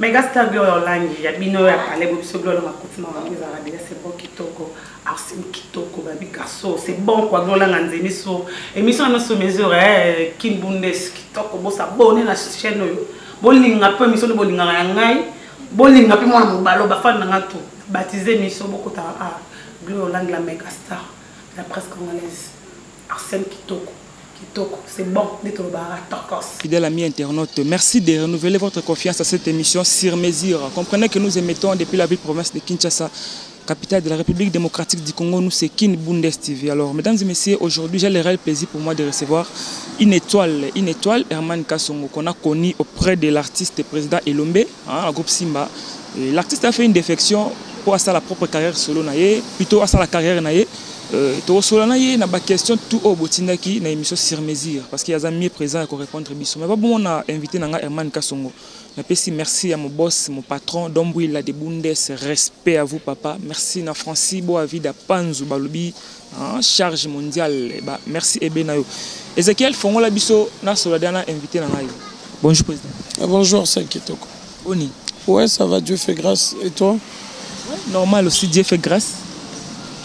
Megastar Gloire Langi, ya bino ya parler biso Gloire na kotima ngeza rabia c'est bon kitoko, Arsène kitoko babi garçon, c'est bon quoi Gloire Langi nzemiso. Émission na so mesure King Bundes kitoko bo s'abonner na chaîne yo. Bolinga pe émission de bolinga ya ngai, bolinga pe mwana mobalo ba fan na to. Baptisé émission beaucoup ta Gloire Langi la Megastar, la presse congolaise. Arsène kitoko. C'est bon, fidèles amis internautes, merci de renouveler votre confiance à cette émission sur mesure. Comprenez que nous émettons depuis la ville-province de Kinshasa, capitale de la République démocratique du Congo. Nous, c'est King Bundes TV. Alors, mesdames et messieurs, aujourd'hui, j'ai le réel plaisir pour moi de recevoir une étoile, Herman Kasongo, qu'on a connu auprès de l'artiste président Elombe, le groupe Simba. L'artiste a fait une défection pour sa propre carrière solo, plutôt à la carrière naïe. Il y a question tout au Botindaki dans l'émission sur mesure parce qu'il y a des amis présents pour répondre à l'émission. Mais bon, on a invité Herman Kasongo. Merci à mon boss, mon patron, Dombouila de Bundes. Respect à vous, papa. Merci à Francis Boavida Panzu Balubi, charge mondiale. Merci Ebenayo. Ezekiel Fongola Bisso, na Soladana invité Nangayo. Bonjour, président. Bonjour, c'est Kitoko. Oni. Ouais, ça va, Dieu fait grâce. Et toi? Ouais, normal aussi, Dieu fait grâce.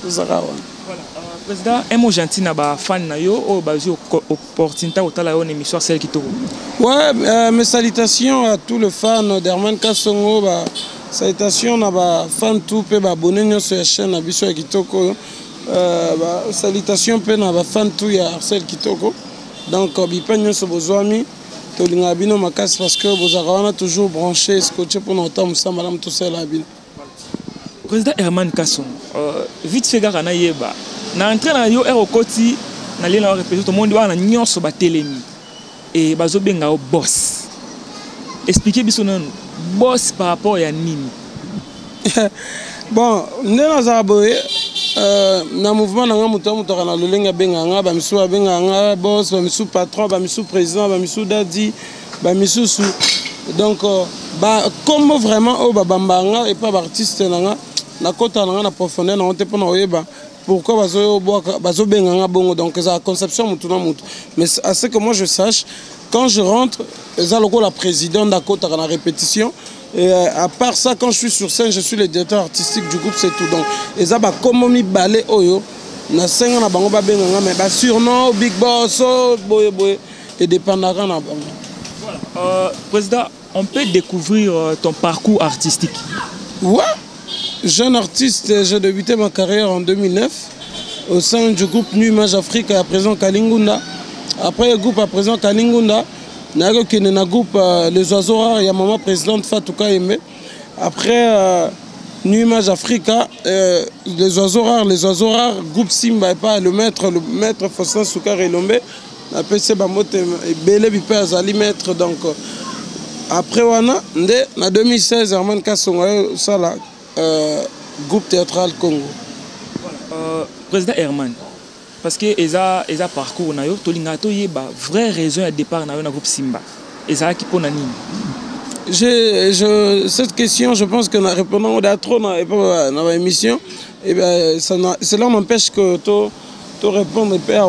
Tout ça va. Voilà, président, un mot gentil na ba fan na yo o ba jo opportunité au tala yo émission celle qui to. Ouais, mes salutations à tous les fans d'Herman Kasongo, salutations na ba fan tout pe ba abonné sur la chaîne na biso Kitoko. Salutations pe na ba fan tout ya Arcel Kitoko. Donc bipa nyonso bozwami to linga bino makasi parce que bozara toujours branché scotché pour notre temps madame tout seul la bino. Président Herman Kasongo, vite fait gars na yeba. Na entrée na yo erokoti na lena répéter tout le monde wana nyonso ba telemi. Et bazo benga o boss. Expliquez biso nanu boss par rapport à nini. Bon, ndena za boye na mouvement na ngamuto muto na lolenga benga nga ba misu benga nga boss, ba misu patron, ba misu président, ba misu dadi, ba misu sou. Donc comme vraiment o ba bambanga et pas artiste nga na kota na profondeur na onte pona oyeba pourquoi bazo benga bongo donc ça conception mutu na mutu mais à ce que moi je sache quand je rentre ça loko la présidente da kota na répétition et à part ça quand je suis sur scène je suis le directeur artistique du groupe c'est tout donc et ça ba comme mi balé oyo na senga na bango ba benga mais ba surnom big boss boy et dépendara na bango. Voilà, président, on peut découvrir ton parcours artistique. Ouais. Jeune artiste, j'ai débuté ma carrière en 2009 au sein du groupe New Image Afrique à présent Kalingunda. Après le groupe à présent Kalingunda, il y a un groupe Les Oiseaux Rares, il y a maman présidente Fatou Kaembe. Après New Image Africa, les Oiseaux Rares, groupe Simba et pas le maître Faustin Soukar Elombe. Après c'est Bamote Bele Bipé Azali maître donc. Après en 2016, Herman Kasongo ça là. Groupe théâtral Congo. Voilà. Président Herman, parce que eza parcours na yo tolinga to yeba vraie raison de départ na yo na groupe Simba. Eza ki pona nini? Cette question, je pense que na répondant au trop na émission et ben cela m'empêche que to répondre père.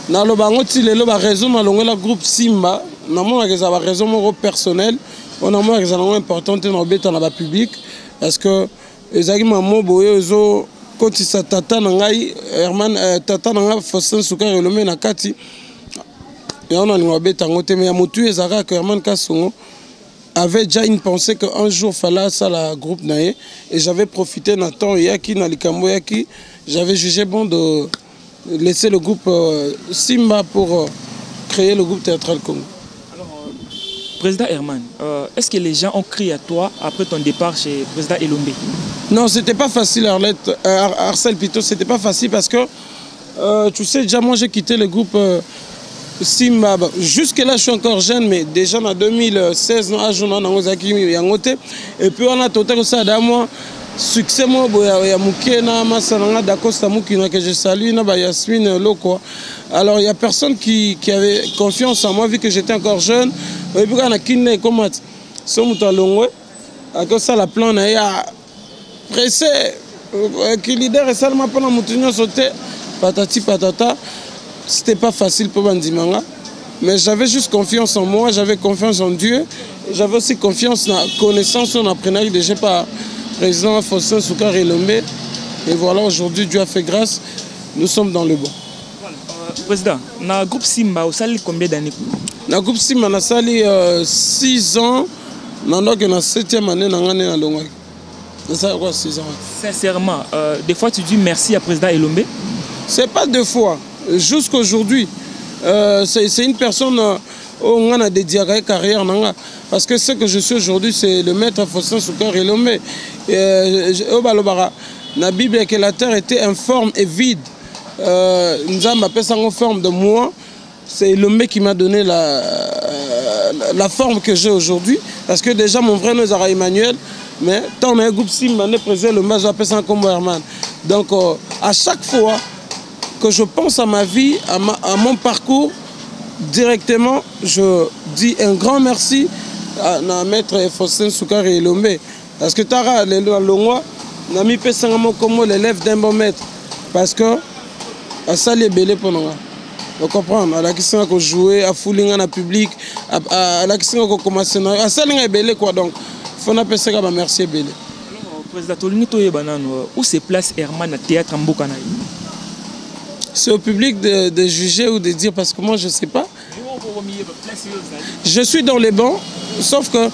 Na lo bango ti lelo ba raison na longo la groupe Simba, na mona que ça ba raison mo personnel, on a moi que ça importante na beta na ba public parce que ezaki mamo boye zo koti sa tata nangai Herman tata nanga Faustin Soukar Elombe na kati et on a linga beta ngote mais motu ezaka que Herman Kasongo avait déjà une pensée qu'un jour fallait ça la groupe naé et j'avais profité na temps yaki na likambo yaki j'avais jugé bon de laisser le groupe Simba pour créer le groupe théâtral Congo. Président Herman, est-ce que les gens ont crié à toi après ton départ chez le président Elombe? Non, c'était pas facile, Arcel Pito, c'était pas facile parce que tu sais, déjà moi j'ai quitté le groupe Simba. Jusque-là, je suis encore jeune, mais déjà en 2016, et puis on a total ça moi. Succès moi ya mukena masalanga d'Acosta mukina que je salue na ba Yasmine Loko. Alors il y a personne qui avait confiance en moi vu que j'étais encore jeune et puis quand on a kiné comment so mutalongwe à cause ça la plan na ya pressé qui leader et seulement pendant mutunyo sauté patati patata c'était pas facile pour Bandimanga mais j'avais juste confiance en moi, j'avais confiance en Dieu j'avais aussi confiance dans la connaissance on apprenait déjà par président Faustin Soukar Elombe. Et voilà, aujourd'hui, Dieu a fait grâce, nous sommes dans le bon. Président, dans le groupe Simba, vous avez combien d'années? Dans le groupe Simba, on a 6 ans, dans la 7e année, on a Longwa. Ça quoi 6 ans. Sincèrement, des fois tu dis merci à président Elombe? C'est pas 2 fois. Jusqu'aujourd'hui, c'est une personne où on a dédié à carrière. Parce que ce que je suis aujourd'hui, c'est le maître Faustin Soukar Elombe. La Bible est que la terre était informe et vide. Nous avons appelé ça en forme de moi. C'est Elombe qui m'a donné la forme que j'ai aujourd'hui. Parce que déjà, mon vrai nom est Emmanuel. Mais tant on a un groupe Simba, on président le match, j'appelle ça comme Herman. Donc, à chaque fois que je pense à ma vie, à mon parcours, directement, je dis un grand merci à maître Faustin Soukar Elombe. Parce que Tara, le Longwa, n'a mis comme l'élève d'un bon maître. Parce que ça est belé pour nous. Vous comprenez? À la question qu'on jouer, à fouler dans le public, à la question qu'on commence à ça est belé quoi. Donc, il faut appeler ça comme merci belé. Président Tolini Toye Banano, où se place Herman à théâtre en Bokanaï? C'est au public de juger ou de dire parce que moi je ne sais pas. Je suis dans les bancs, sauf que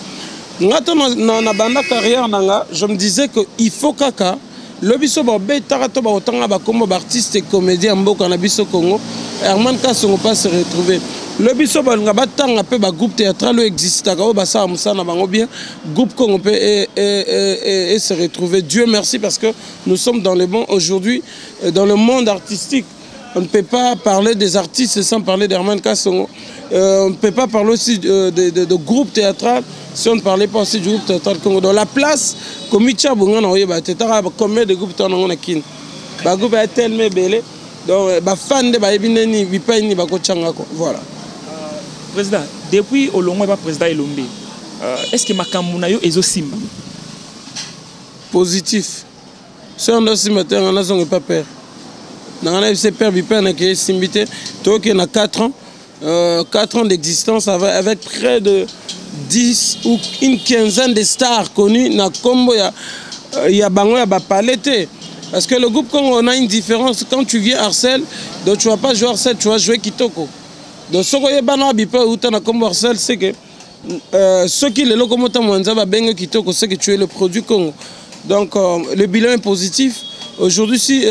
dans la carrière, je me disais qu'il faut kaka. Le biso tarato ba otanga ba comme artiste et comédien mboka na biso Congo. Herman Kasongo pas se retrouver. Le biso ba nga batanga pe ba groupe théâtral existe ka ba sa musana bango bien groupe Congo peut et se retrouver. Dieu merci parce que nous sommes dans les bons aujourd'hui dans le monde artistique. On ne peut pas parler des artistes sans parler d'Herman Kasongo. On ne peut pas parler aussi de groupe théâtral si on ne parlait pas aussi du groupe théâtral Congo. Dans la place, comme Micha Bunga, combien de groupes on a kin? Le groupe est tellement belé. Donc, les fans de Baïbineni, Bipaini, Bakochanga. Voilà. Président, depuis Olongo et président Elombe, est-ce que Makamuna est aussi positif? Si on a ce matin, on n'a pas peur. On a ce père Bipaini qui est simbité. Toi qui a 4 ans. 4 ans d'existence avec près de 10 ou une quinzaine de stars connues dans Combo, il y a Bango, il y a Bapalete. Parce que le groupe Congo, on a une différence. Quand tu viens Arcel, donc tu ne vas pas jouer Arcel, tu vas jouer Kitoko. Donc ce que Bano Abipa ou dans Combo Arcel, c'est que ceux qui le locomoteur Mwanzaba Bengo Kitoko, c'est que tu es le produit Congo. Donc le bilan est positif. Aujourd'hui, si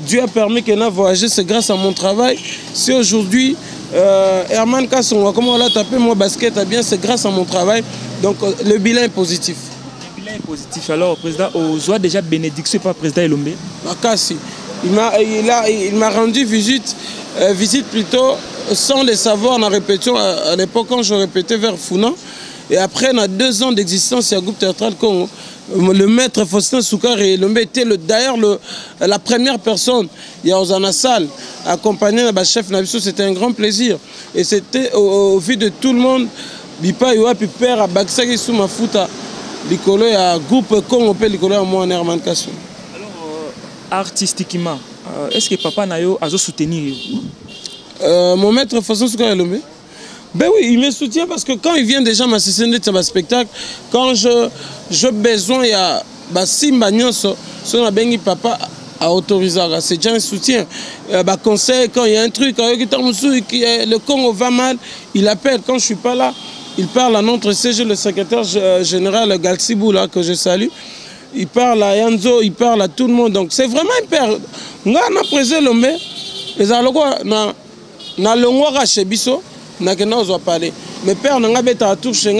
Dieu a permis qu'on a voyagé, c'est grâce à mon travail. Si aujourd'hui, Herman Kasongo, comment on l'a tapé, moi basket, bien, c'est grâce à mon travail. Donc le bilan est positif. Le bilan est positif. Alors, président, aux oies déjà bénédiction par le président Elombe. Makasi. Il m'a rendu visite plutôt sans le savoir en répétition. À l'époque, quand je répétais vers Founan. Et après, on a 2 ans d'existence, il y a un groupe théâtral Congo. Le maître Faustin Soukar Elombe était d'ailleurs la première personne. Il y a Ozana Sal, accompagné de chef Nabiso, c'était un grand plaisir. Et c'était au vu de tout le monde, Bipa Yoa Piper, à Baksaki Soumafuta, l'icolo et à groupe Congo, l'icolo à moi en Herman Kasson. Alors, artistiquement, est-ce que papa Nayo a soutenir mon maître Faustin Soukar Elombe? Ben oui, il me soutient parce que quand il vient déjà m'assister à un spectacle, quand j'ai besoin, il y a Simba Nyonso, son bengi papa a autorisé, c'est déjà un soutien. Conseil, quand il y a un truc, le Congo va mal, il appelle. Quand je ne suis pas là, il parle à notre CG, le secrétaire général Galsibou, là, que je salue. Il parle à Yanzo, il parle à tout le monde. Donc c'est vraiment un père. Nous avons présenté le maire, les allocs, na longwa chez Bisso. Parler. Mais père n'a pas touché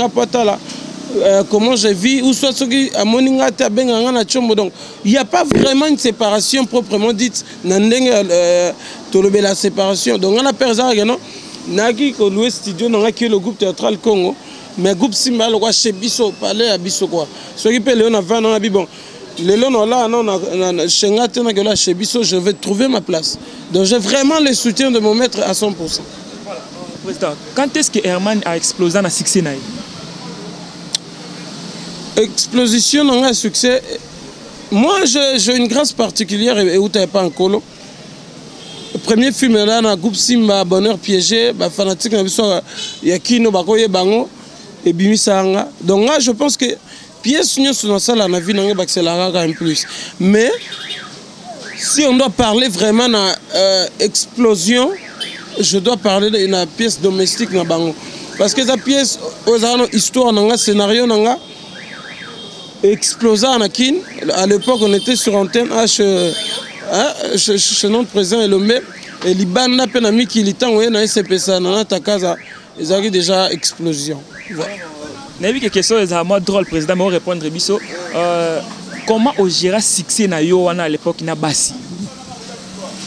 comment je vis ou soit ce qui a moninga benga chombo. Donc il n'y a pas vraiment une séparation proprement dite. La séparation. Donc on a perdu non naki ko loué studio n'a qui le groupe théâtral Congo mais groupe Simba le roi chez Bisso parler à Bisso quoi. Ce qui peut le on a 20 ans bon. Le long là non chenga tena que là chez Bisso je vais trouver ma place. Donc j'ai vraiment le soutien de mon maître à 100%. Président, quand est-ce que Herman a explosé dans le succès? Explosion dans un succès. Moi, j'ai une grâce particulière et où tu n'es pas en colo. Le premier film là, dans le groupe Simba, Bonheur piégé, fanatique, il y a Kino, Bakoye Bango. et bimisanga. Donc là, je pense que pièce nous sur ça la vie n'engage accélérer un plus. Mais si on doit parler vraiment d'explosion, je dois parler d'une pièce domestique na bango. Parce que cette pièce, histoire, scénario, explosé en Akin. À l'époque, on était sur antenne chez notre président Elomé. Et Liban n'a pas mis qu'il est en SPC, ils ont déjà explosion. Je vu que question est vraiment drôle, président, mais on répondre biso. Comment on gère succès na yo à l'époque na basi?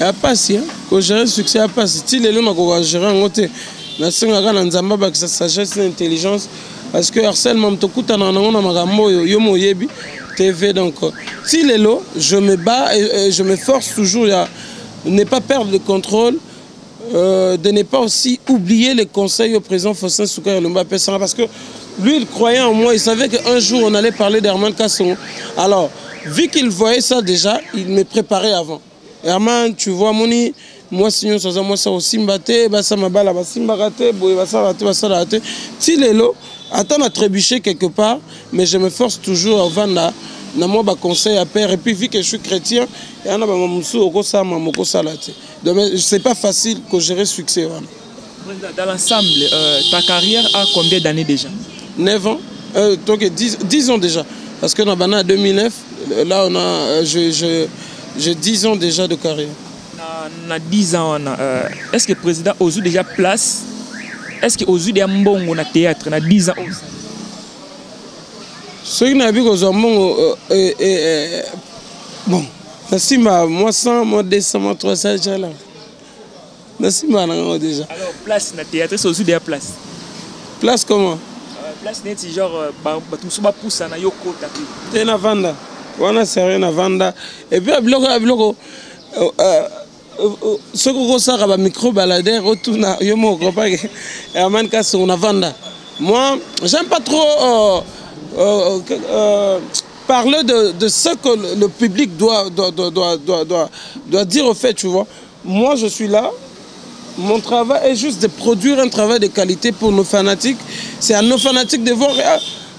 A passi, hein. Qu'on gère succès à passi. Si les gens ont géré en côté, na singa na nzamba ba sa sagesse et intelligence, parce que harcèlement tokuta na na magambo yo moyebi TV donc. Si les lots, je me bats et je me force toujours à ne pas perdre le contrôle, de ne pas aussi oublier les conseils au président Faustin Souka Lumba Pessara, parce que lui, il croyait en moi, il savait qu'un jour on allait parler d'Herman Kasson. Alors, vu qu'il voyait ça déjà, il me préparait avant. Herman, tu vois, Moni, moi, sinon, moi, ça aussi mbaté, ça m'a bala, ça m'a raté, ça raté. Si les lots, attends à trébucher quelque part, mais je me force toujours à vendre. Moi, je conseille à père. Et puis, vu que je suis chrétien, donc c'est pas facile que gérer succès. Dans l'ensemble, ta carrière a combien d'années déjà? 9 ans. Donc 10 ans déjà. Parce que dans en 2009, là, j'ai 10 ans déjà de carrière. On a 10 ans. Est-ce que le président a déjà place? Est-ce que Ozu déjà bon au théâtre? On a 10 ans aussi. Ce qui n'a vu qu'aux hommes, bon, merci, moi 100, moi 200, moi 300, déjà là. Merci, déjà. Alors, place dans le théâtre, c'est aussi des places. Place comment? Place n'est genre, tout ça va pousser dans Yoko. C'est na vanda. On a serré na vanda. Et puis, à bloco, ce que ça a micro baladeur, retourne à Yomo, Herman Kasson, on a vanda. Moi, j'aime pas trop. Parler de ce que le public doit dire au fait, tu vois. Moi, je suis là. Mon travail est juste de produire un travail de qualité pour nos fanatiques. C'est à nos fanatiques de voir.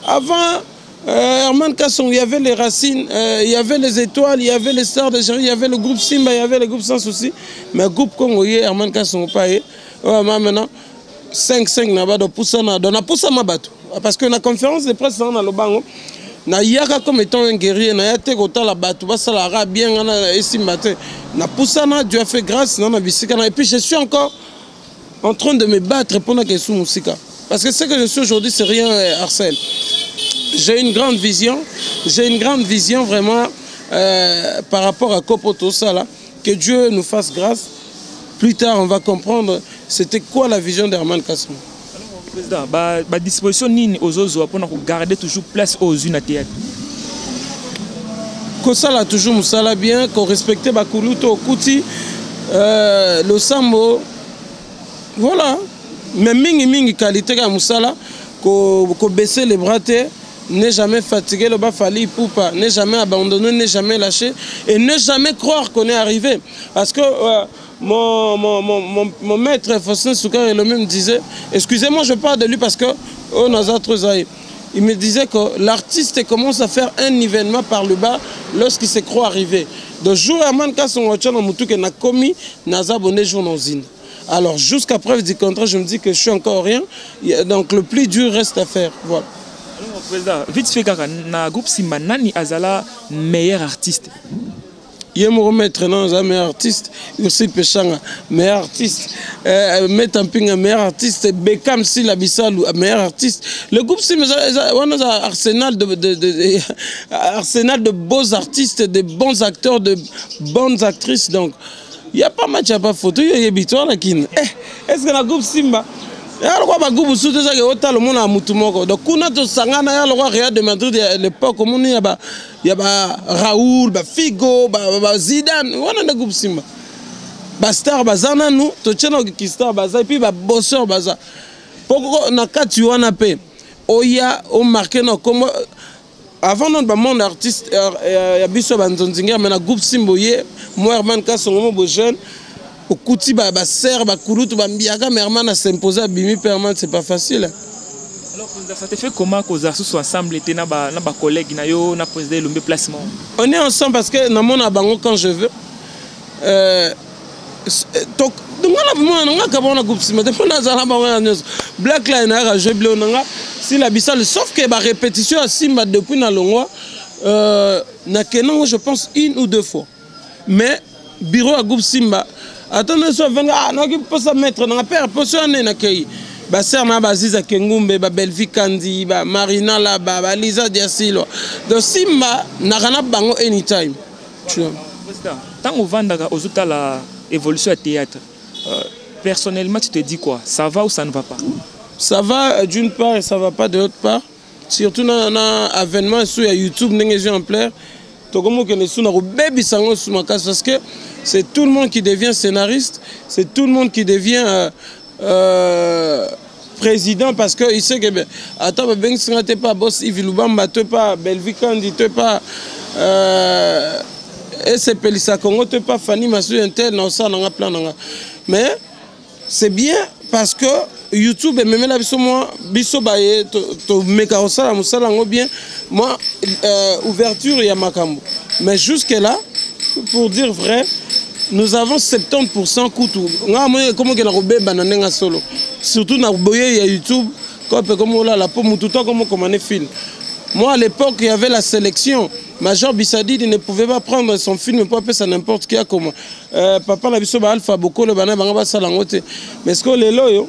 Avant Herman Kasson, il y avait les Racines, il y avait les Étoiles, il y avait les Stars de Géry, il y avait le groupe Simba, il y avait le groupe Sans Souci. Mais le groupe Congoye, Herman Kasson, pas maintenant. 5-5 na bado poussana dona poussama bato parce que na conférence de presse na lobango na yaka comme étant un guerrier na yate kota la bato basala ra bien na esimbate na poussana Dieu a fait grâce na bisika et puis je suis encore en train de me battre pour na kesu musika parce que ce que je suis aujourd'hui c'est rien Arcel. J'ai une grande vision vraiment par rapport à Kopoto Sala, que Dieu nous fasse grâce. Plus tard, on va comprendre c'était quoi la vision d'Herman Kasson. Alors, président, la disposition nini aux autres pour garder toujours place aux unes à théâtre. Que ça là toujours musala bien, qu'on respecte Bakuluto, Kuti, le Sambo, voilà. Mais mingi qualité comme musala, qu'on baisser les bras, ne jamais fatiguer le bas fali pour pas, ne jamais abandonner, ne jamais lâcher et ne jamais croire qu'on est arrivé, parce que mon maître Faustin Souka me disait, excusez-moi je parle de lui parce que il me disait que l'artiste commence à faire un nivellement par le bas lorsqu'il se croit arrivé. De jour à man Kasson n'a commis n'a abonné jour dans une. Alors jusqu'à preuve du contraire, je me dis que je suis encore rien, donc le plus dur reste à faire. Voilà. Alors président, vite fait dans le groupe Simba Nani Azala meilleur artiste. Il y a mon maître, un meilleur artiste, Ursil Pechanga, meilleur artiste, Metampinga, meilleur artiste, Bekam Sila Bissalou, meilleur artiste. Le groupe Sim, on a un arsenal de beaux artistes, de bons acteurs, de bonnes actrices. Donc, il n'y a pas match, il n'y a pas photo, il y a victoire. Est-ce que le groupe Simba? Alors, le groupe Soute, c'est que le monde a moutumoko. Donc, on a tout sangana, il y a le roi Real de Madrid à l'époque, il y a Raoul, Figo, Zidane, on a le groupe Simba. Star Bazana, nous, tu as Star Baza, et puis Bosseur Baza. Pourquoi on a 4 yuan à paix? Oya, on marque comme. Avant notre monde artiste, il y a Bissot Banzonzinga, mais le groupe Simba, moi, Herman Kasson, jeune. Au Kouti, Serre, Kouloutou, Mbiaga, mais Herman a s'imposé à Bimi Perman, c'est pas facile. Alors, ça te fait comment que vous soient ensemble, et na ba collègues, na président le placement? On est ensemble parce que dans mon abango quand je veux. Black Line a joué bleu si la bissale sauf que la répétition à Simba depuis na longwa je pense une ou deux fois mais bureau à groupe Simba attendez ça venga qui peut se mettre dans la paire positionné na kei ba ser na baziza kengumbe ba Belvi Kandi ba Marina là ba Lisa Diasilo donc Simba na kana bango anytime tu vois tant on vend aux la évolution à théâtre. Personnellement, tu te dis quoi? Ça va ou ça ne va pas? Ça va d'une part et ça ne va pas de l'autre part. Surtout dans l'événement sur YouTube, parce que c'est tout le monde qui devient scénariste, c'est tout le monde qui devient président parce qu'il sait que attends, tu pas boss Yves Lubamba, tu pas Belvi Kandi, tu pas et c'est Pelissa Congo, tu pas Fanny Massou Intel, non ça n'a plein mais c'est bien parce que YouTube et même la biso baye to meka osala musala ngo bien moi ouverture il y a makambo mais jusque là pour dire vrai nous avons 70% kutu nga moi comme que na robeba na nenga solo surtout na boye ya YouTube comme la po mututo comme commander film. Moi à l'époque il y avait la sélection. Major Bissadid ne pouvait pas prendre son film pour appeler ça n'importe qui a comment. Papa la biso ba Alpha Boko le bana banga ba sala ngote. Mais ce que les loyo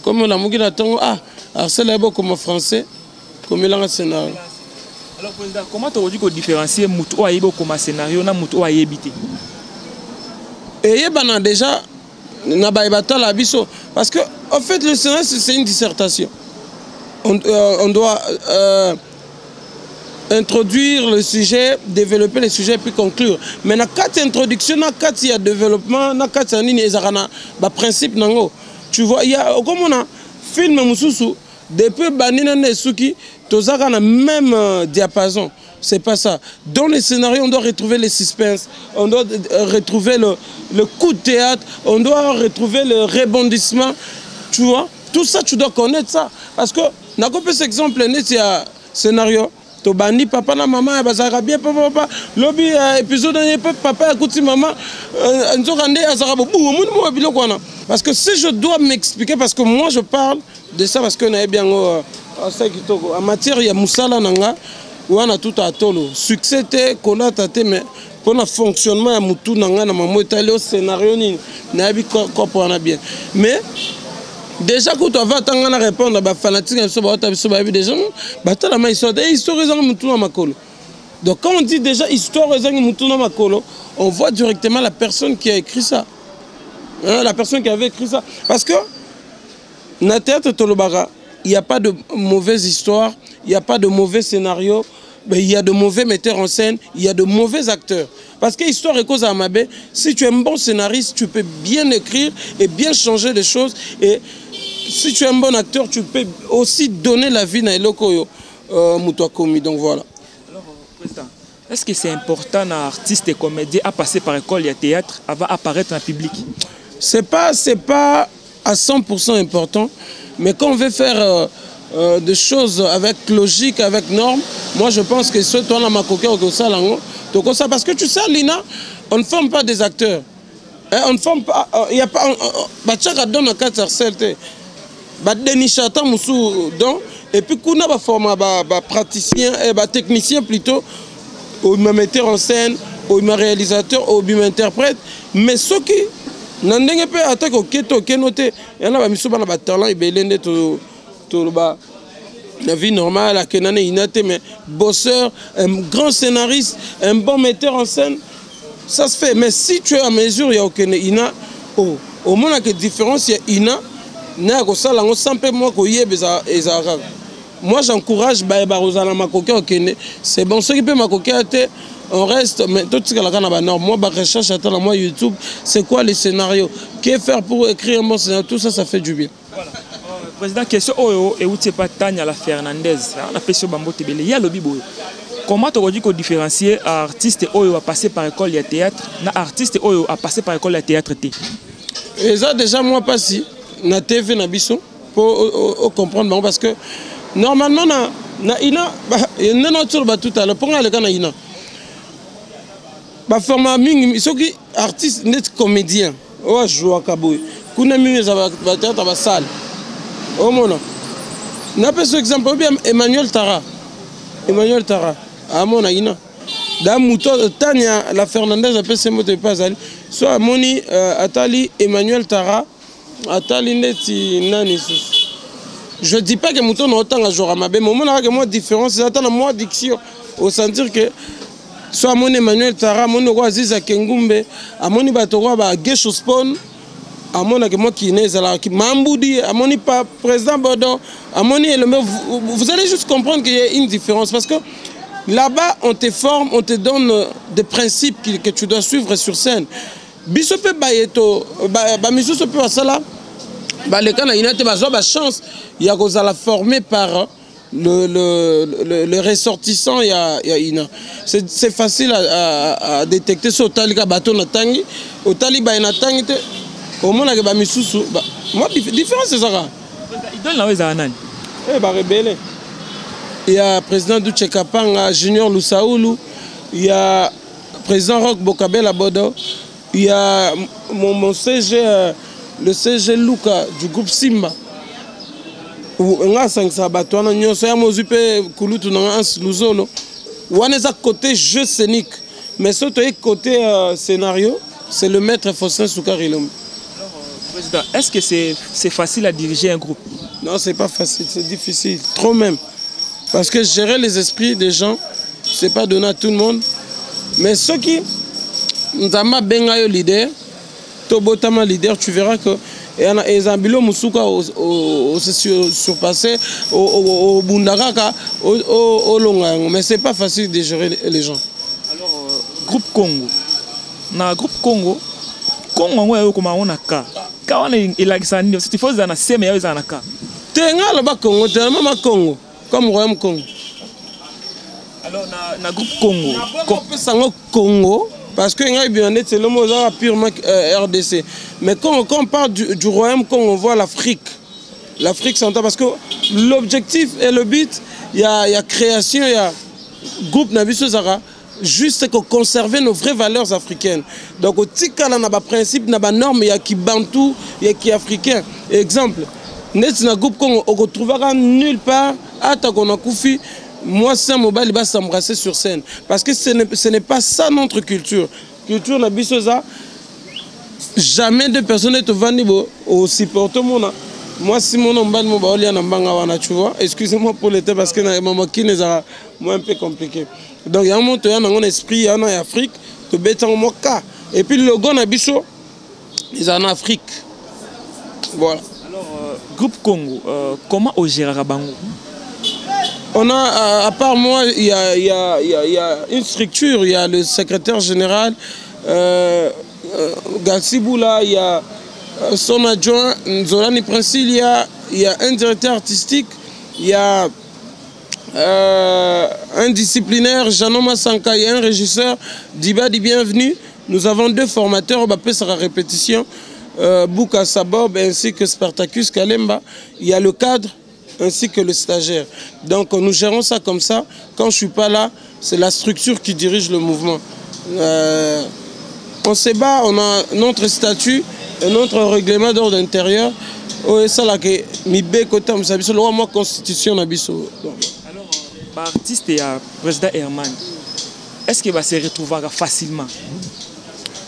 comme la mugi na tongo alors c'est là comme français comme il a un scénario. Alors président, comment tu dis qu'on différencie mutu o ayebo comme scénario na mutu o ayebité? Et yebana déjà na ba ebata la biso parce que en fait le scénario c'est une dissertation. On doit introduire le sujet, développer le sujet puis conclure. Mais dans quatre introductions, dans quatre il y a développement, dans quatre il y a principe nango. Tu vois, il y a comme on a film mususu depuis banina nesuki, tozaka na même diapason. C'est pas ça. Dans les scénarios, on doit retrouver les suspens, on doit retrouver le coup de théâtre, on doit retrouver le rebondissement. Tu vois, tout ça tu dois connaître ça parce que n'a pas cet exemple net il y a scénario. Tobani papa na maman bazaka bien papa lobby épisode dernier papa écoute maman nzokande azaka bo mo biloko wana parce que si je dois m'expliquer parce que moi je parle de ça parce que na bien en matière il y a musala nanga wana tout à tolo succès te kolata te mais pour le fonctionnement ya mutu nanga na mamo etali au scénario ni na bi comprendre bien mais déjà quand tu vas t'en répondre à fanatique déjà la histoire donc quand on dit déjà histoire on voit directement la personne qui a écrit ça la personne qui avait écrit ça parce que dans le théâtre Tolobara il n'y a pas de mauvaise histoire, il n'y a pas de mauvais scénario, mais il y a de mauvais metteurs en scène, il y a de mauvais acteurs. Parce que l'histoire est cause à Mabé, si tu es un bon scénariste, tu peux bien écrire et bien changer les choses. Et si tu es un bon acteur, tu peux aussi donner la vie à Elokoyo Moutouakomi. Donc voilà. Alors, président, est-ce que c'est important un artiste et comédien à passer par école et théâtre avant d'apparaître en public? C'est pas à 100% important, mais quand on veut faire des choses avec logique, avec norme, moi je pense que ce toi là ma coquille au ça parce que tu sais Lina, on ne forme pas des acteurs. On ne forme pas, il y a pas chaque donne un cadre certain. Dénichata musu donc et puis kuna ba forma ba praticien et ba technicien plutôt ou metteur en scène ou réalisateur ou interprète mais ceux qui n'andenge pe attaque au keto kenoté et là ba miso ba na ba talent et belende to ba la vie normale à kenane inate mais bosseur, un grand scénariste, un bon metteur en scène ça se fait mais si tu es à mesure il y a aucune ina au moins la différence il y a ina moi j'encourage c'est bon ceux qui peuvent m'accoquer on reste mais tout ce que la moi je recherche à moi YouTube c'est quoi les scénarios qu'est faire pour écrire un bon scénario tout ça ça fait du bien. Voilà. Président question oyo et où tu pas Tania la Fernandez on appelle sur Bambo Tebele il y a le bibo comment tu dis qu'on différencier artiste oyo à passer par école de théâtre na artiste oyo à passer par école de théâtre et ça déjà moi pas si na TV na biso pour comprendre parce que normalement na ina na tout à l'heure pour aller kana ina ba forma mingi soki artiste net comédien o joua kaboy kuna mingi za ba théâtre ba salle o mona na pe ce exemple bien Emmanuel Tara a mona ina da muto Tania la Fernandez appelle ce mot de pas ali so amoni atali Emmanuel Tara atali neti nani sus. Je dis pas que mouton n'a autant à jouer à ma belle, mais moi, moi différence, c'est attendre moi diction, au sentir que soit mon Emmanuel Tara, mon Oasis à Kengumbe, à mon Ibatoroa, à Gesho Spawn, à mon moi qui n'est à qui Mamboudi, à mon pas président Bodon, à mon vous allez juste comprendre qu'il y a une différence parce que là-bas, on te forme, on te donne des principes que tu dois suivre sur scène. Bisope Bayeto, Bamiso peut à ça là. Les gens qui ont la chance, il y a la formé par le ressortissant. C'est facile à détecter ce Otaliga Baton Natangi, Otaliba Natangi, au moins la Bamisusu. Moi, différence c'est ça. Il donne la Wezananan. Eh, bah, rebelle. Il y a le président Douche Kapanga, Junior Lusaoulou, il y a le président Roch Bokabel à Bodo, il y a mon CG. Le CG Luka du groupe Simba. On a 500 bateaux, on a 100 kulutu na luzolo. On a côté jeu scénique, mais surtout côté scénario, c'est le maître Faustin Soukarilom. Alors, président, est-ce que c'est facile à diriger un groupe? Non, c'est pas facile, c'est difficile, trop même. Parce que gérer les esprits des gens, c'est pas donné à tout le monde. Mais ceux qui nous ont bengayo leader. Tobotama leader, tu verras que les ambulances Moussouka se surpassé au Bundaraka, au Longang. Mais c'est pas facile de gérer les gens. Alors, groupe Congo. Dans le groupe Congo, Congo est comme on a cas. Quand on est élagué, c'est faut que c'est meilleur dans le cas. Tenga le bas Congo, tenga même Congo, comme Royaume Congo. Alors, dans le groupe Congo. On peut Congo. Parce que c'est le mot purement RDC. Mais quand on parle du royaume, quand on voit l'Afrique centrale, parce que l'objectif et le but, il y a création, il y a groupe Nabiso Zara, juste pour conserver nos vraies valeurs africaines. Donc, au Tikala, il y a des principes, il y a des normes, il y a qui bantou, il y a qui africain. Exemple, dans groupe qu'on retrouvera nulle part, à Koufi. Moi, c'est un mobile qui va s'embrasser sur scène. Parce que ce n'est pas ça notre culture. Culture, na bisoza, jamais de personne n'est au supporter mon. Moi, si mon nom est tu vois, excusez-moi pour l'été parce que maman qui est un peu compliqué. Donc, il y a un moment, il y a un esprit, il y a un Afrique, tu bêtes en moka. Et puis, le logo na biso, ils sont en Afrique. Voilà. Alors, groupe Congo, comment on gère Bango? On a, à part moi, il y a une structure, il y a le secrétaire général, Gatsiboula, il y a son adjoint, Nzolani Princil, il y a un directeur artistique, il y a un disciplinaire, Janoma Sanka, il y a un régisseur, Diba dit bienvenue. Nous avons 2 formateurs, on va passer à la répétition, Bouka Sabob ainsi que Spartacus Kalemba. Il y a le cadre ainsi que le stagiaire. Donc nous gérons ça comme ça. Quand je ne suis pas là, c'est la structure qui dirige le mouvement. On se bat, on a notre statut et notre règlement d'ordre intérieur. C'est ça là que Mibé côté moi constitution nabiso. Alors, l'artiste et le président Herman, est-ce qu'il va se retrouver facilement?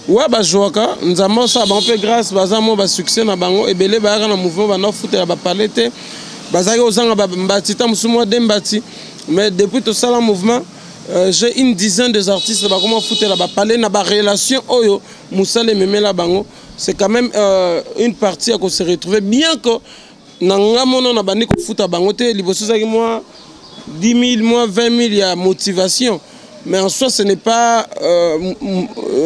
Ouais, bah joaka, nous avons ça, on peut grâce, bah ça moi succès na bango et belé bah dans mouvement bah non foutre bah parler te. Bazaki osanga batita musumwa dembati mais depuis tout ça le mouvement j'ai une dizaine d'artistes ba comment foutre là parler na ba relation oyo musale memela bango c'est quand même une partie à se retrouver bien que nanga mono na bandi ko foutre bango te liboso zaki moi 10 000 moi 20 000 il y a motivation mais en soi ce n'est pas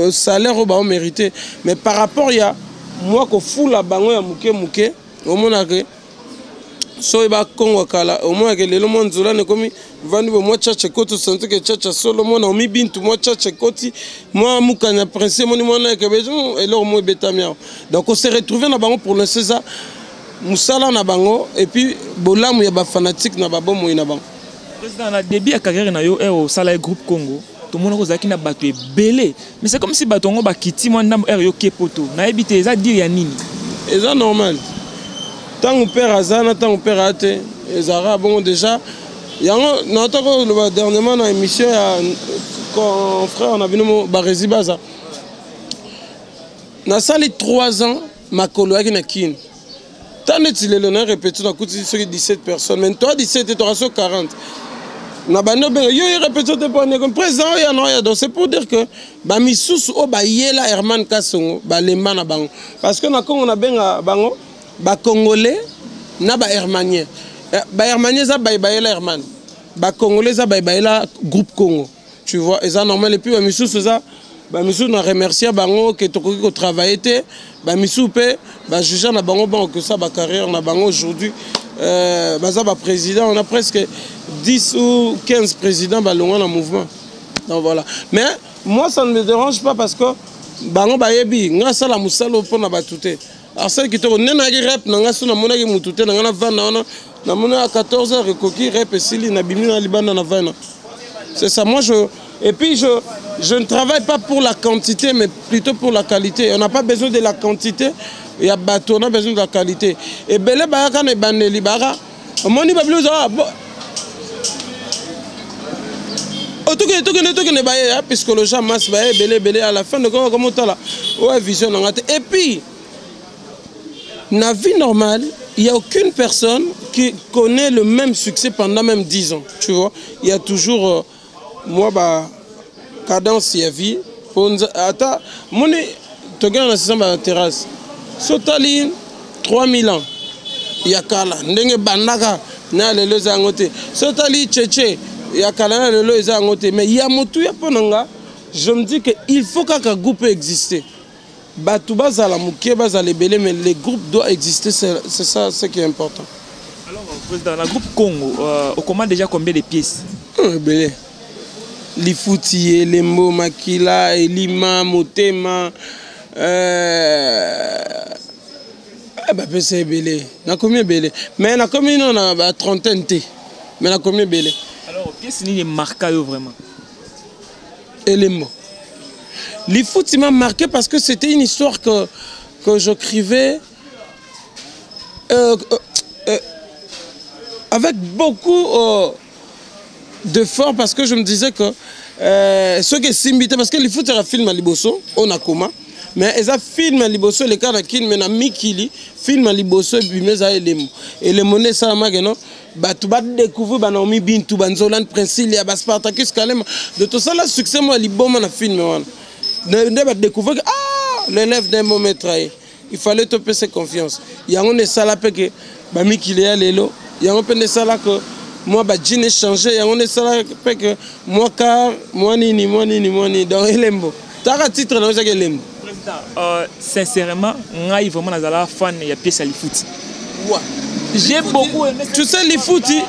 salaire au bas mérité mais par rapport il y a moi ko fou la bango ya muke au mona que so ba Congo kala au moins que le monde nzula ne komi vandi mo chache koti santé que chache solo mo na mi bintu mo chache koti moi mukanya prince mo ni mo na que besoin et leur mo betamia donc on s'est retrouvé na bango pour le César musala na bango et puis bolamu ya ba fanatique na babomo na bango. Président, na début à carrière na yo au Sala Groupe Congo, tout le monde kozaki na bato ebele, mais c'est comme si batongo ba kiti mo ndam yo kepoto. Na ebité eza dire ya nini? Eza normal. Tant père azana, tant père ate, ezara bon déjà. Yango na toko le dernièrement na émission ya quand frère on a venu ba Résibaza. Na sali 3 ans makolo yaki na kin. Tant de l'honneur répété na kuti 17 personnes, mais toi 17 et toi 40. Na bano ben yo répété te pour comme président ya no ya donc c'est pour dire que ba misusu o ba yela Herman Kasongo ba lemba na bango parce que na Congo na benga bango ba congolais na ba hermanien ba hermanien za ba yela Herman ba congolais za ba yela groupe Congo tu vois et ça normal et puis ba misusu za ba misusu na remercier bango que tokoki ko travailler te ba misusu pe ba juger na bango bon que ça ba carrière na bango aujourd'hui baza ba président on a presque 10 ou 15 présidents balongwa dans le mouvement. Donc voilà. Mais moi ça ne me dérange pas parce que bango bayebi nga sala musalo pona batute. Alors celle qui te nena gi rep nga suna mona gi mutute nga vana na mona à 14h recoki rep sili na bimi na libanda na vana. C'est ça moi et puis je ne travaille pas pour la quantité mais plutôt pour la qualité. On n'a pas besoin de la quantité, il y a bateau, on a besoin de la qualité. Et belé baraka ne baneli bara. Moni bablu za puisque le gens masse belé à la fin de comment là ouais vision et puis dans la vie normale il n'y a aucune personne qui connaît le même succès pendant même 10 ans tu vois il y a toujours moi bah cadence y a vie attends mon te gagne la saison la terrasse Sotaline 3000 ans il y a kala ndenge bandaka na lelo zangote Sotali tchétché il y a Kalana le les a ngoté mais il y a motu ya ponanga je me dis que il faut qu'un groupe existe batu bazala mukie bazala belé mais les groupes doivent exister c'est ça ce qui est important. Alors président la groupe Congo on commande déjà combien de pièces belé Lifuti Lembo Makila Elima Motema bah c'est belé na combien belé mais na combien on a trentaine t mais na combien belé. Alors, qu'est-ce qui est marqué vraiment? Elembo. Les foot, il m'a marqué parce que c'était une histoire que j'écrivais avec beaucoup d'efforts parce que je me disais que ceux qui s'imitaient, parce que les foot, c'est un film à Liboso, on a comment, mais ils ont film à Liboso, les cas qui mais na Mikili, film à Liboso, et puis mais à Elembo. Et les monnaies, ça m'a dit non. Tu vas découvrir Banomi Bintou, Banzolan, Princilia, Spartacus Kalema. De tout ça, le succès, moi, il bon dans le film. Tu vas découvrir l'élève d'un moment trahi. Il fallait te payer confiance. Il y a un salapé que Bami Kilia Lelo. Il y a un peu de salapé que moi, Badjine changé. Il y a un salapé que moi, car, moi, nini. Donc, il est beau. Tu as un titre dans le Lembo. Président, sincèrement, je suis vraiment fan de la pièce à l'Ifouti. Ouais. J'ai beaucoup aimé. Tu sais, les foutis,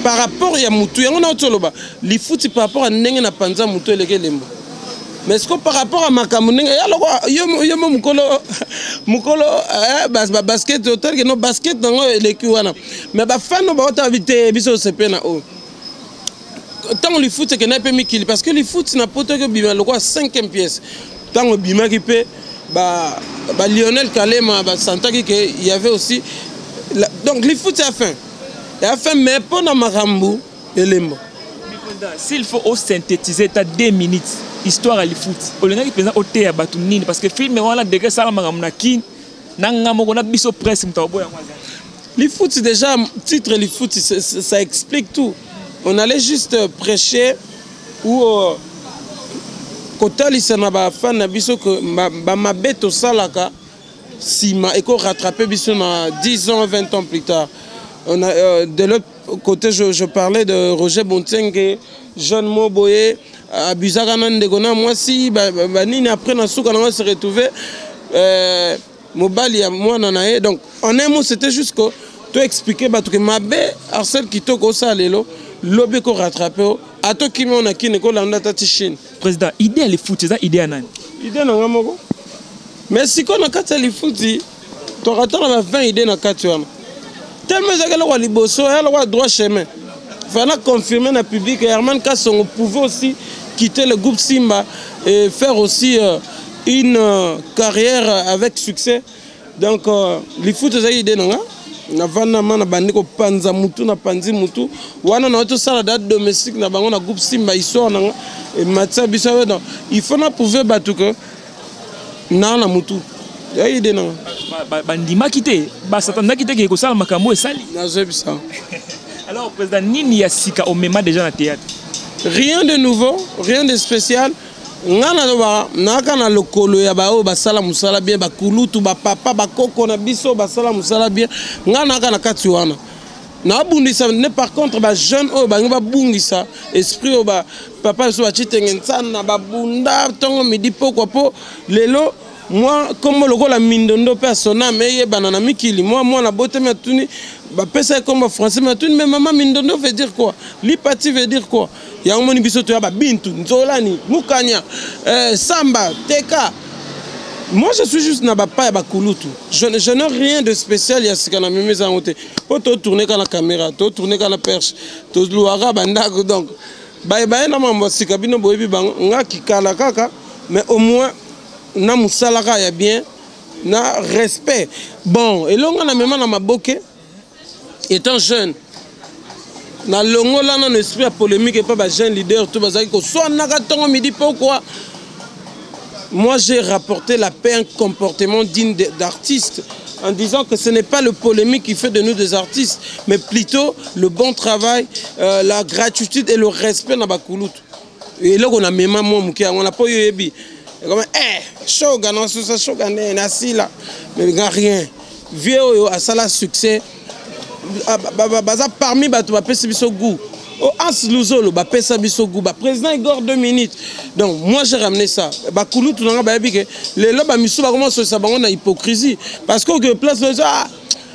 par rapport à Moutou, il y a un autre là-bas. Les foutis par rapport à Nengen à Panza Moutou et les Lembo. Mais est-ce que par rapport à Makamuneng, il y a Mukolo, basket, hôtel, non basket dans les Kiwana. Mais les fans ont invité Biso Sepena. Tant les foutis, c'est pas mis parce que les foutis n'a pas que Bima, le 5e pièce. Tant Bima qui peut, Lionel Kalema, Santaki, il y avait aussi. Donc, les foot, c'est la fin. Mais pendant Marambo, et Lembo. S'il faut synthétiser, tu as 2 minutes, histoire à l'Ifoot. Au lieu de présenter au thé à Batounine, parce que le film, on a degré ça, on a biso presse. L'Ifoot, c'est déjà, titre l'Ifoot, ça explique tout. On allait juste prêcher ou. Quand il y a des fans que ma bête au salaka, si ma éco rattrapé 10 ans, 20 ans plus tard. On a, de l'autre côté, je parlais de Roger Bontengue, Jean Moboye, Abuzaganan de Gona. Moi, si, après, on se retrouvé, Mobali, moi, Nanae. Donc, en un mot, c'était juste que tu expliquais que ma bête, Arsène qui toque au salelo, l'obé qu'on rattrapé. À toi qui m'en a qui n'est pas là, Chine. Président, idée à les foot, c'est ça, idée à Nan. Idée à Namoko. Mais si on a qu'à les foot, tokatala 20 idées na kati wana tellement ezakela kwa liboso yala kwa droit chemin fallait confirmer na public que Herman Kasongo pouvait aussi quitter le groupe Simba et faire aussi une carrière avec succès. Donc les foot ezaki idée nanga na vana mana bandiko panza mutu na panzi mutu wana na auto sala date domestique na bango na groupe Simba histoire nanga et matsa bisawe donc il faut na prouver batu que na mutu ya idée nanga bandima quitter ba satanda quitter ke ko sala makambo esali na zebisa. Alors président nini ya sika au mema déjà na théâtre rien de nouveau rien de spécial. Ngana doba naka na lokolo ya ba o basala musala bien ba kulutu ba papa ba koko na biso basala musala bien ngana naka na kati wana na bundisa ne par contre ba jeune o ba ngiba bungisa esprit o ba papa so ba chitengensa na ba bunda tongo midi poko po lelo moi comme lokola mindondo persona mais banana mikili moi na bote matuni ba pesa comme français matuni mais maman mindondo veut dire quoi lipati veut dire quoi ya ngomoni biso to ya ba bintu nzolani mukanya samba teka. Moi je suis juste na ba pa ya ba kulutu je n'ai rien de spécial ya sikana mimi za ngote po to tourner ka la caméra to tourner ka la perche to luara bandako donc bye na mambo sika bino boyebi bango ngaki kala kaka mais au moins na musalaka ya bien na respect bon et longa na mema na maboke étant jeune na longo là non esprit polémique et pas ba jeune leader tout bazaki ko so naka tongo midi pourquoi moi j'ai rapporté la paix, un comportement digne d'artiste en disant que ce n'est pas le polémique qui fait de nous des artistes mais plutôt le bon travail, la gratitude et le respect na bakulutu et là on a même moi mukia on a pas yebi comme shoga non ça shoga na sila mais rien vieux à ça la succès baza parmi bato ba pesa biso goût au as luzolo ba pesa biso goût ba président Igor 2 minutes donc moi j'ai ramené ça ba kulutu nanga ba bike les lo ba misu ba commence ça bango na hypocrisie parce que place ça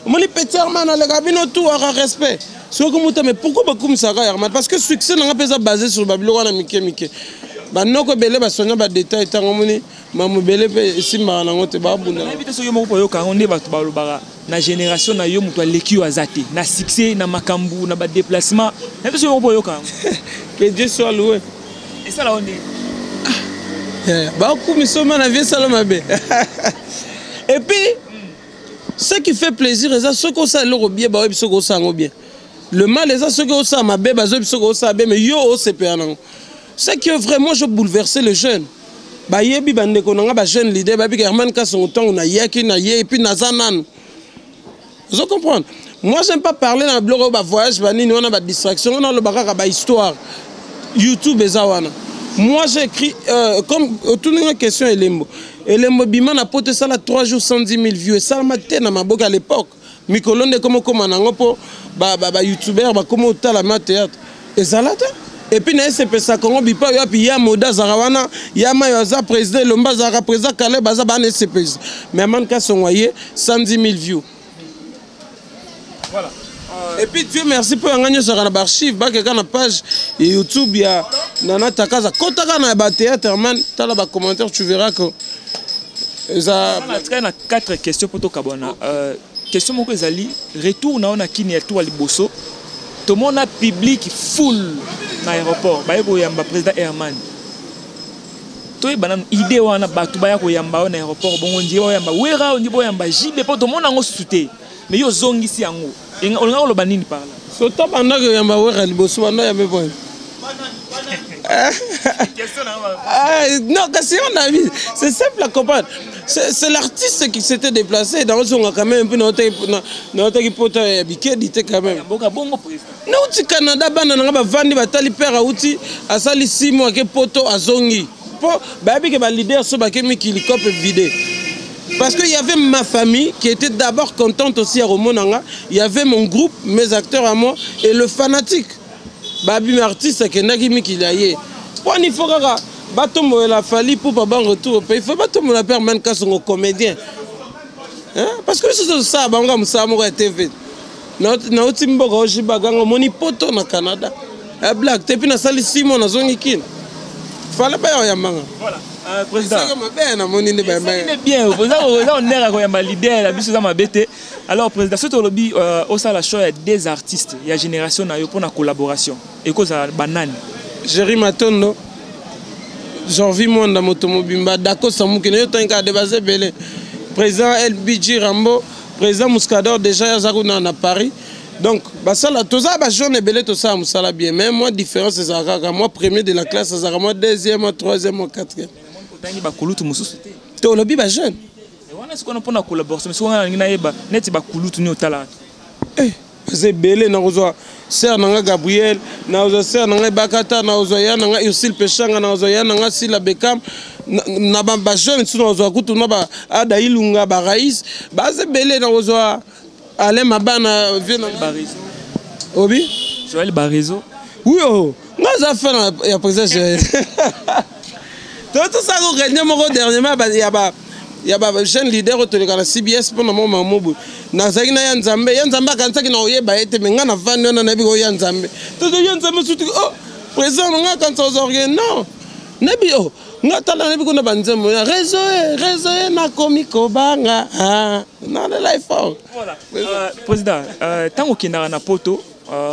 moni petit man le gabino tout à respect ce que muta mais pourquoi ba comme ça Herman parce que succès nanga pesa basé sur babilo wana mike ba noko belé ba sonya ba détail tango moni mamu belé pe simba na ngote ba bunda na invité so yo moko po yo ka onde ba to ba lobara na génération na yo muto aleki azate na succès na makambu na ba déplacement na invité so yo moko po yo ka que Dieu soit loué et ça là on est ba kumi so na vie salomabe et puis ce qui fait plaisir c'est ce qu'on ça le bien ba biso ko sango bien le mal c'est ce que ça mabe ba zo biso ko ça bien mais yo o c'est péanang ce qui vraiment je bouleverser les jeunes ba yebi bande ko nga ba jeune leader ba bi Herman Kasongo tongo na yaki na ye et puis na zanan vous comprenez moi j'aime pas parler dans blog ba voyage ba nini on a ba distraction on a le bakaka ba histoire YouTube ezawana moi j'ai écrit comme toute une question elembo bima na pote ça la 3 jours 110 000 vues ça matin na maboka à l'époque mikolonde comme nango po ba youtubeur ba comme tala ma théâtre ezalata. Et puis, na SPC ça Congo bipa ya puis ya moda zarawana ya mayoza président lomba zara président Calais baza ba SPC mais Herman Kasongo 110 000 views. Voilà. Et puis Dieu merci pour ngagner sur la archive ba que na page YouTube ya Nana Takaza kotaka na ba théâtre Herman tala ba commentaire tu verras que ça on a 4 questions pour to kabona question moko ezali retour na on a kini ya to liboso tout le monde a public full na aéroport ba yebo yamba président Herman to banana idée wana batu ba yako yamba na aéroport bongo ndibo yamba wera ndibo yamba jibe po to mona ngo souté mais yo zongisi yango on lo banini par là so to banda que yamba wera liboso banda yamba bon non question d'avis c'est simple à comprendre c'est l'artiste qui s'était déplacé dans son quand même puis notre qui poto ya bikedi quand même boka bongo président na uti Canada bana nga ba vandi batali père uti asali 6 mois ke poto azongi po ba bi ke ba leader so ba ke mikili cop vidé parce que il y avait ma famille qui était d'abord contente aussi à Romonanga il y avait mon groupe mes acteurs à moi et le fanatique ba bi artiste ke ndaki mikili aye po ni fokaka batombo la fali pour pas bon retour au pays il faut batombo la père Herman Kasongo comédien hein parce que c'est ça banga musamo ko TV na utimboka ojibaganga moni poto na Canada a black tepi na sali 6 mois na zongi kin fala ba ya manga voilà Président. C'est bien. On est un leader, la biso ma bête. Alors président, ce lobby au ça la show des artistes, il y a génération na yo pour la collaboration. Et cause à banane. Jerry Matondo. J'envie moi dans motomobimba d'accord ça mou que yo tanka débaser belé. Président LBG Rambo, président Muscador déjà yazakuna na Paris. Donc bah ça là tout ça bah jeune belé tout ça musala bien. Mais moi différence c'est ça moi premier de la classe ça moi deuxième, moi troisième, moi quatrième. Tangi ba kulutu mususu te. To lobby ba jeune. Et on a ce qu'on a pour la collaboration mais souvent on a yeba net ba kulutu ni otala. C'est belé na kozwa sœur nanga Gabriel na kozwa sœur nanga Bakata na kozwa ya nanga Ursule Pechanga na kozwa ya nanga Sila Bekam na ba jeune tu na kozwa kutu na ba Ada Ilunga ba Raïs ba c'est belé na kozwa Alain Mabana vient Barizo. Obi Joël Barizo. Oui oh nga za fait ya président tout ça ko gagner mon dernièrement il y a jeune leader autour de la CBS pour mon maman na zaki na yanzambe kanisa ki na oyeba ete menga na vandi na nabi ko yanzambe to yanzambe sutu oh président nga kanisa ozorge non nabi oh nga tala nabi ko na banzembo réseau na komiko banga na le life voilà président tango kinara na poto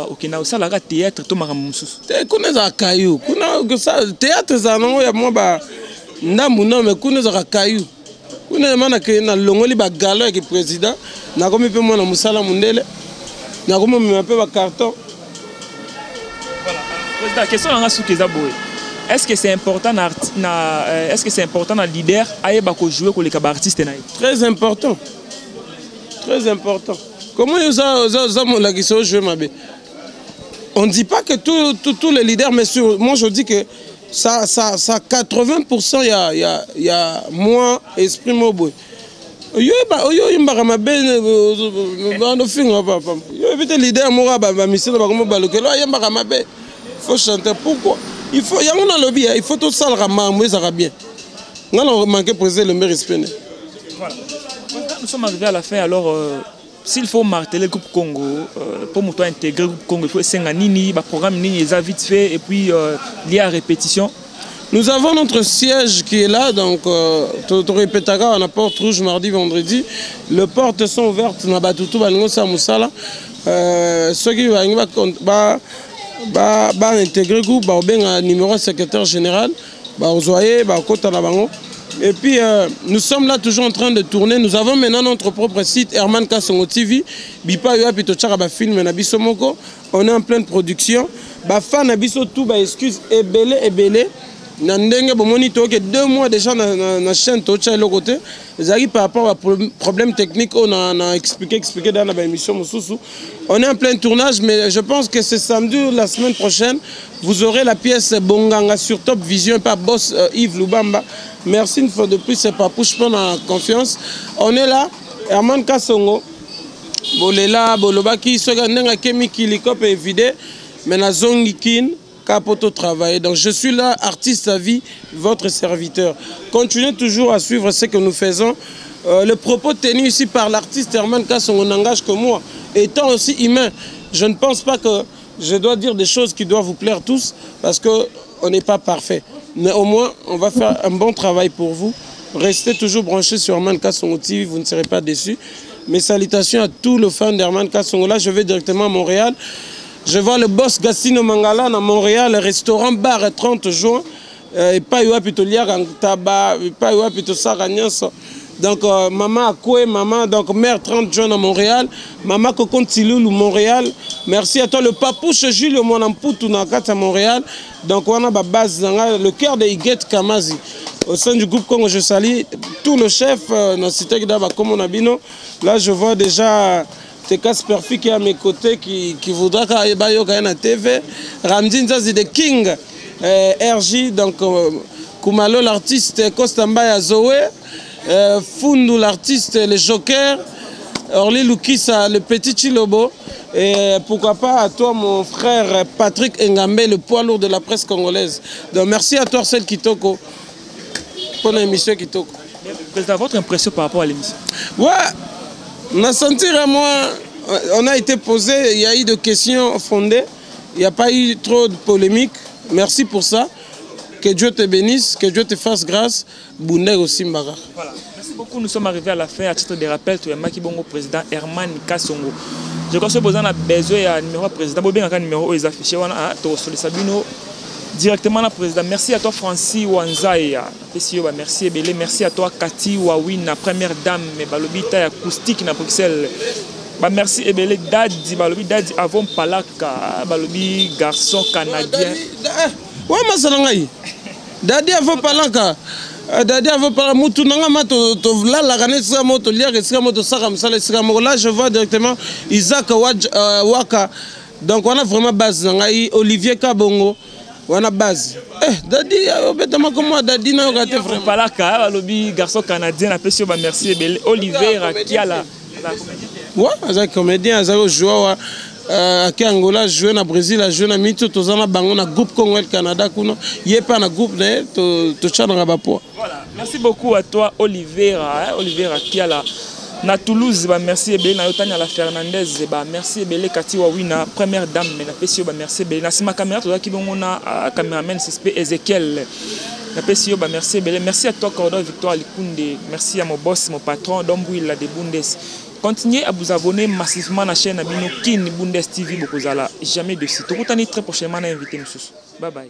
okina osala ka théâtre to makambo mususu te kuna za kayu kuna théâtre za nango ya mo ba ndambu no me kuna za kayu kuna mana ke na longoli ba galo ya président na komi pe mona musala mundele na komi me pe ba carton. Voilà président question nga sukeza boy est-ce que c'est important est-ce que c'est important na leader ayeba ko jouer ko les artistes na très important comment la question jouer ma bé on dit pas que tous les leaders mais moi je dis que ça 80% il y a moi esprit mobo yo imbaka mabe no finga papa yo vite leader mora ba mission ba comme balokelo imbaka mabe faut chanter pourquoi il faut y a un lobby il faut tout ça le ramamwe ça va bien on manquer poser le meilleur respect. Voilà nous sommes arrivés à la fin alors s'il faut marteler le groupe Congo pour nous intégrer le groupe Congo il faut senga nini ba programme nini les a vite fait et puis lié à répétition. Nous avons notre siège qui est là, donc tu répéteras à la porte rouge mardi, vendredi. Les portes sont ouvertes, na batutu balingo sa musala. Ceux qui vont intégrer le groupe, un numéro secrétaire général, kota na bango. Et puis nous sommes là toujours en train de tourner. Nous avons maintenant notre propre site, Herman Kasongo TV. Bipa yo apito chaka ba film na biso moko. On est en pleine production. Ba fan na biso tout ba excuse ebele. Nandenge bomoni to que 2 mois déjà na chaîne to cha le côté ezali par rapport à problème technique on a expliqué dans la émission Mosusu. On est en plein tournage mais je pense que c'est samedi ou la semaine prochaine vous aurez la pièce Bonganga sur Top Vision par boss Yves Lubamba. Merci une fois de plus c'est pas push pour la confiance. On est là Herman Kasongo bolela bolobaki soga ndenga kemi kilikop évidé mais na zongi kin Capoto travailler. Donc je suis là, artiste à vie, votre serviteur. Continuez toujours à suivre ce que nous faisons. Le propos tenu ici par l'artiste Herman Kasongo n'engage que moi. Étant aussi humain, je ne pense pas que je dois dire des choses qui doivent vous plaire tous, parce qu'on n'est pas parfait. Mais au moins, on va faire un bon travail pour vous. Restez toujours branchés sur Herman Kasongo TV, vous ne serez pas déçus. Mes salutations à tous les fans d'Herman Kasongo. Là, je vais directement à Montréal. Je vois le boss Gassino Mangala à Montréal, le restaurant bar 30 juin. Et pas eu à pitolière en tabac, pas eu à pitosaragnas. Donc maman Akoué, maman donc mère 30 juin à Montréal, maman Kokon Tiloulou Montréal. Merci à toi le papouche Jules Monamputu Nakat à Montréal. Donc on a base le cœur de Iguet Kamazi. Au sein du groupe Congo, je salue tout le chef dans la cité d'Aba comme on a bino. Là je vois déjà c'est Kasperfi qui est à mes côtés, qui voudra qu'il y ait une TV. Ramdin Zazi de King, RJ, donc Kumalo l'artiste, Kostambaya Zoé, Fundu l'artiste, le Joker, Orly Lukisa, le petit Chilobo. Et pourquoi pas à toi mon frère Patrick Ngambe, le poids lourd de la presse congolaise. Donc merci à toi Celle Kitoko pour l'émission Kitoko. Président, votre impression par rapport à l'émission? Ouais. On a senti moi, on a été posé, il y a eu des questions fondées, il n'y a pas eu trop de polémiques, merci pour ça. que Dieu te bénisse, que Dieu te fasse grâce. Bundé aussi Mbara. Voilà. Merci beaucoup. Nous sommes arrivés à la fin. À titre de rappel, tu es Maki Bongo président Herman Kassongo. Je crois que vous avez besoin d'un numéro président. Vous avez un numéro aux affichés. On a Sabino directement la président. Merci à toi Francis Wanzaya. Merci Ebele. Merci à toi Cathy Wawina, première dame balobita acoustique na Bruxelles. Merci Ebele Dadi balobi Dadi avant Palaka balobi garçon canadien. Ouais masalangai. Dadi avant Palaka. Dadi avant Palaka mutu nanga mato to la la gané sa moto lier sa moto saka msala saka mo là je vois directement Isaac Waka. Donc on a vraiment base ngai Olivier Kabongo. On a base. Dadi, obétement comme moi, Dadi n'a pas été vraiment. Palaka, lobby garçon canadien, la pression, merci, Olivier Kiala. Ouais, c'est comédien, c'est joueur à Angola, joué na Brésil, joué na Mito, tous en a bango na groupe Congo Canada, kuno, yé pas na groupe né, to chana rabapo. Voilà, merci beaucoup à toi, Olivier Kiala. Na Toulouse, merci Ebele, na Yotani à la Fernandez, merci Ebele, Cathy Wawina, première dame, na Pesio, merci Ebele, na Sima caméra, tout ça qui bon na caméraman, c'est Ezekiel, na Pesio, merci Ebele, merci à toi Cordon Victoire Likunde, merci à mon boss, mon patron, Dombouila de Bundes. Continuez à vous abonner massivement à la chaîne Abino Kin Bundes TV, Bokozala, jamais de site. Tout très prochainement, invité, monsieur. Bye bye.